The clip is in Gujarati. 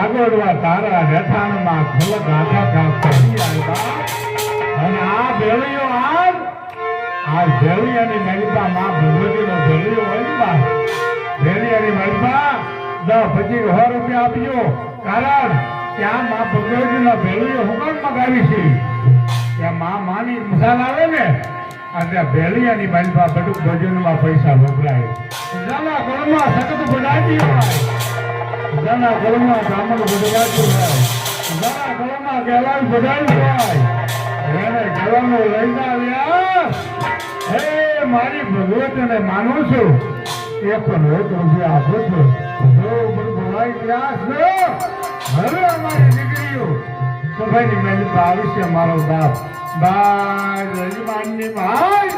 ભાગોડવા તારા રહેઠાણમાં ખલક આખા કરી આવ્યા અને આ ભેળીઓ આ ભેળિયાની મહિપા માં ભગવતીનો ભેળિયો હોય બા ભેળિયાની મહિપા 10-25 રૂપિયા આપજો કારણ કે આ માં ભગવતીનો ભેળિયો હુકમ મગાવી છે ત્યાં માની મસાલ આવે ને અને ભેળિયાની મહિપા બધું ભોજનમાં પૈસા વપરાય જાના ગોળમાં સખત બનાવી હોય જાના ગોળમાં બ્રાહ્મણ બનાવી હોય જાના ગોળમાં ગેલાવી બનાવી હોય એને ગેલાનો લઈને આવ્યા હે મારી ભગવતીને માનું છું 1 રૂપિયા આપો છો જો મને બોલાઈ ગયા છે હવે અમારી દીકરીઓ સભાની મહેલ પર આવી છે મારો બાપ બાય રજમાનની ભાઈ